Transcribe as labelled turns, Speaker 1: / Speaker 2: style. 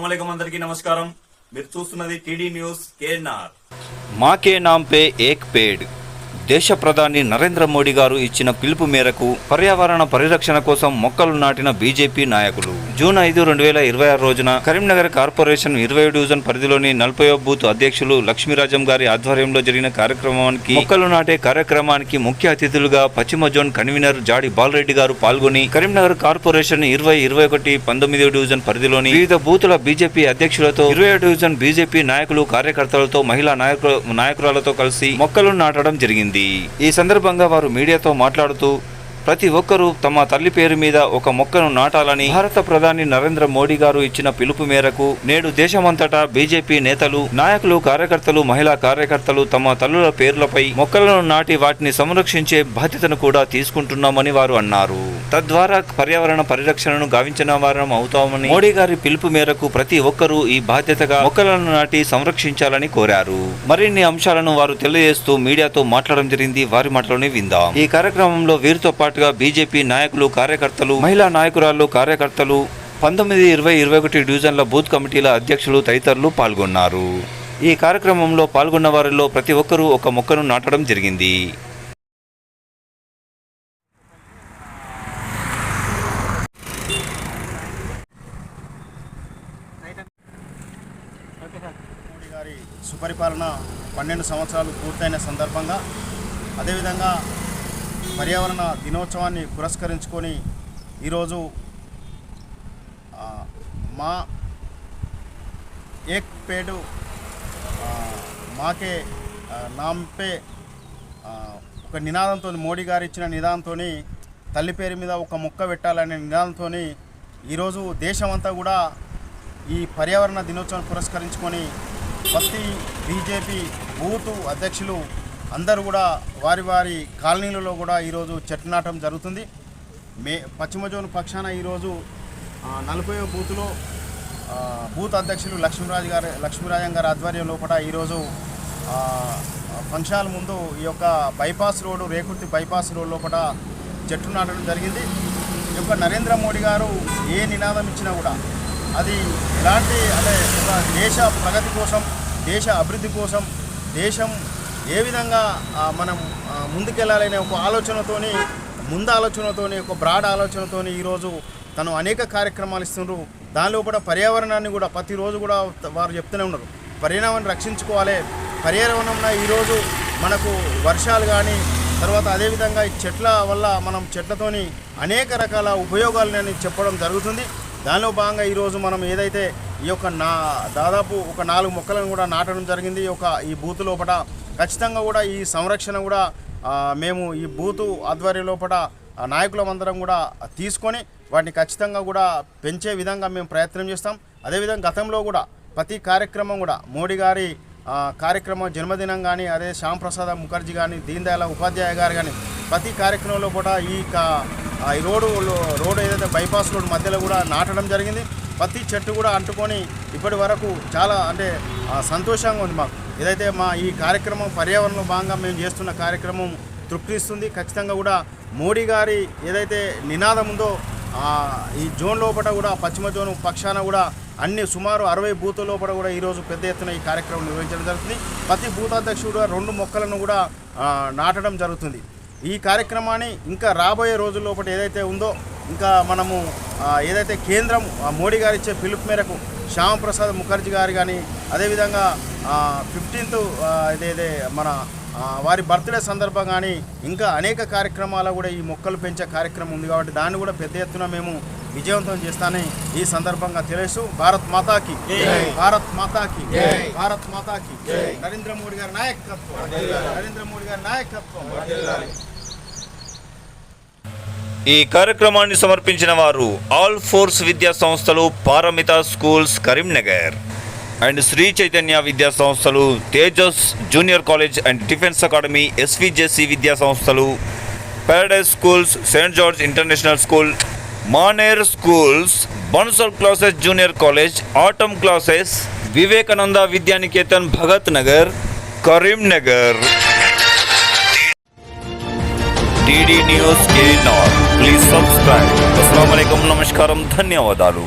Speaker 1: अस्सलामुअलैकुम अंदरिकी नमस्कारम। మీరు చూస్తున్నది టీడీ న్యూస్ కేఎన్ఆర్।
Speaker 2: మాకే నామ్ పే ఏక్ పేడ్ దేశ ప్రధాని నరేంద్ర మోడీ గారు ఇచ్చిన పిలుపు మేరకు పర్యావరణ పరిరక్షణ కోసం మొక్కలు నాటిన బీజేపీ నాయకులు జూన్ 5, 2026 రోజున కరీంనగర్ కార్పొరేషన్ 20 డివిజన్ పరిధిలోని 40వ బూత్ అధ్యక్షులు లక్ష్మీరాజం గారి ఆధ్వర్యంలో జరిగిన కార్యక్రమానికి మొక్కలు నాటే కార్యక్రమానికి ముఖ్య అతిథులుగా పశ్చిమ జోన్ కన్వీనర్ జాడి బాలరెడ్డి గారు పాల్గొని కరీంనగర్ కార్పొరేషన్ 20, 21, 19వ డివిజన్ పరిధిలోని వివిధ బూతుల బీజేపీ అధ్యక్షులతో 20వ డివిజన్ బీజేపీ నాయకులు కార్యకర్తలతో మహిళా నాయకురాలతో కలిసి మొక్కలు నాటడం జరిగింది। ఈ సందర్భంగా వారు మీడియాతో మాట్లాడుతూ ప్రతి ఒక్కరూ తమ తల్లి పేరు మీద ఒక మొక్కను నాటాలని భారత ప్రధాని నరేంద్ర మోడీ గారు ఇచ్చిన పిలుపు మేరకు నేడు దేశమంతటా బీజేపీ నేతలు, నాయకులు, కార్యకర్తలు, మహిళా కార్యకర్తలు తమ తల్లుల పేర్లపై మొక్కలను నాటి వాటిని సంరక్షించే బాధ్యతను కూడా తీసుకుంటున్నామని వారు అన్నారు। తద్వారా పర్యావరణ పరిరక్షణను గావించిన వారం అవుతామని మోడీ గారి పిలుపు మేరకు ప్రతి ఒక్కరూ ఈ బాధ్యతగా మొక్కలను నాటి సంరక్షించాలని కోరారు। మరిన్ని అంశాలను వారు తెలియజేస్తూ మీడియాతో మాట్లాడడం జరిగింది। వారి మాటలోనే విందాం। ఈ కార్యక్రమంలో వీరితో పాటుగా బీజేపీ నాయకులు, కార్యకర్తలు, మహిళా నాయకురాలు, కార్యకర్తలు, 19, 20, 21 డివిజన్ల బూత్ కమిటీల అధ్యక్షులు తదితరులు పాల్గొన్నారు। ఈ కార్యక్రమంలో పాల్గొన్న వారిలో ప్రతి ఒక్కరూ ఒక మొక్కను నాటడం జరిగింది।
Speaker 3: మోడీ గారి సుపరిపాలన 12 సంవత్సరాలు పూర్తయిన సందర్భంగా, అదేవిధంగా పర్యావరణ దినోత్సవాన్ని పురస్కరించుకొని ఈరోజు మా ఏక్ పేడు మాకే నామ్ పే ఒక నినాదంతో, మోడీ గారు ఇచ్చిన నినాదంతో తల్లి పేరు మీద ఒక మొక్క పెట్టాలనే నినాదంతో ఈరోజు దేశమంతా కూడా ఈ పర్యావరణ దినోత్సవాన్ని పురస్కరించుకొని ప్రతి బీజేపీ బూతు అధ్యక్షులు అందరూ కూడా వారి వారి కాలనీలలో కూడా ఈరోజు చెట్లు నాటడం జరుగుతుంది। పశ్చిమ జోన్ పక్షాన ఈరోజు 40వ బూత్లో బూత్ అధ్యక్షులు లక్ష్మీరాజం గారి ఆధ్వర్యం లోపల ఈరోజు ఫంక్షన్ల ముందు ఈ యొక్క bypass road, Rekurthi bypass road లోపల చెట్లు నాటడం జరిగింది। ఈ యొక్క నరేంద్ర మోడీ గారు ఏ నినాదం ఇచ్చినా కూడా అది ఎలాంటి అంటే ఒక దేశ ప్రగతి కోసం, దేశ అభివృద్ధి కోసం, దేశం ఏ విధంగా మనం ముందుకెళ్ళాలనే ఒక ఆలోచనతోని, ఒక బ్రాడ్ ఆలోచనతోని ఈరోజు తను అనేక కార్యక్రమాలు ఇస్తున్నారు। దానిలో కూడా పర్యావరణాన్ని కూడా ప్రతిరోజు కూడా వారు చెప్తూనే ఉన్నారు, పర్యావరణాన్ని రక్షించుకోవాలి। పర్యావరణంలో ఈరోజు మనకు వర్షాలు కానీ, తర్వాత అదేవిధంగా ఈ చెట్ల వల్ల మనం చెట్లతోని అనేక రకాల ఉపయోగాలని చెప్పడం జరుగుతుంది। దానిలో భాగంగా ఈరోజు మనం ఏదైతే ఈ యొక్క దాదాపు ఒక 4 మొక్కలను కూడా నాటడం జరిగింది ఈ బూత్ లోపల। ఖచ్చితంగా కూడా ఈ సంరక్షణ కూడా మేము ఈ బూతు ఆధ్వర్యం లోపల నాయకులమందరం కూడా తీసుకొని వాటిని ఖచ్చితంగా కూడా పెంచే విధంగా మేము ప్రయత్నం చేస్తాం। అదేవిధంగా గతంలో కూడా ప్రతి కార్యక్రమం కూడా మోడీ గారి కార్యక్రమం, జన్మదినం కానీ, అదే శ్యామ్ ప్రసాద్ ముఖర్జీ కానీ, దీన్ దయాళ్ ఉపాధ్యాయ గారు కానీ ప్రతి కార్యక్రమంలో కూడా ఈ రోడ్డు ఏదైతే బైపాస్ రోడ్ మధ్యలో కూడా నాటడం జరిగింది। ప్రతి చెట్టు కూడా అంటుకొని ఇప్పటి వరకు చాలా అంటే సంతోషంగా ఉంది మాకు। ఏదైతే మా ఈ కార్యక్రమం పర్యావరణంలో భాగంగా మేము చేస్తున్న కార్యక్రమం తృప్తిస్తుంది। ఖచ్చితంగా కూడా మోడీ గారి ఏదైతే నినాదం ఉందో ఈ జోన్ లోపల కూడా పశ్చిమ జోన్ పక్షాన కూడా అన్ని సుమారు 60 బూతుల లోపల కూడా ఈరోజు పెద్ద ఎత్తున ఈ కార్యక్రమం నిర్వహించడం జరుగుతుంది। ప్రతి బూత్ అధ్యక్షుడు 2 మొక్కలను కూడా నాటడం జరుగుతుంది। ఈ కార్యక్రమాన్ని ఇంకా రాబోయే రోజుల లోపల ఏదైతే ఉందో, ఇంకా మనము ఏదైతే కేంద్రం మోడీ గారు ఇచ్చే పిలుపు మేరకు శ్యామ్ ప్రసాద్ ముఖర్జీ గారు కానీ, అదేవిధంగా 15th ఇదేదే మన వారి బర్త్డే సందర్భం కానీ ఇంకా అనేక కార్యక్రమాలు కూడా ఈ మొక్కలు పెంచే కార్యక్రమం ఉంది కాబట్టి దాన్ని కూడా పెద్ద ఎత్తున మేము విజయవంతం చేస్తానని ఈ సందర్భంగా తెలుసు। భారత్ మాతాకి, భారత్ మాతాకి, భారత్ మాతాకి, నరేంద్ర మోడీ గారి నాయకత్వం, నరేంద్ర మోడీ గారి నాయకత్వం।
Speaker 2: ఈ కార్యక్రమాన్ని సమర్పించిన వారు ఆల్ ఫోర్స్ విద్యా సంస్థలు, పారమిత స్కూల్స్ కరీంనగర్ అండ్ శ్రీ చైతన్య విద్యా సంస్థలు, Tejas junior college and defence academy, SVJC విద్యా సంస్థలు, paradise schools, Saint George international school, Maner schools, Bansal classes junior college, atom classes, Vivekananda Vidyaniketan Bhagat Nagar Karimnagar. TD news के नॉर प्लीज सब्सक्राइब। अस्सलाम वालेकुम, नमस्कारम, धन्यवादालु।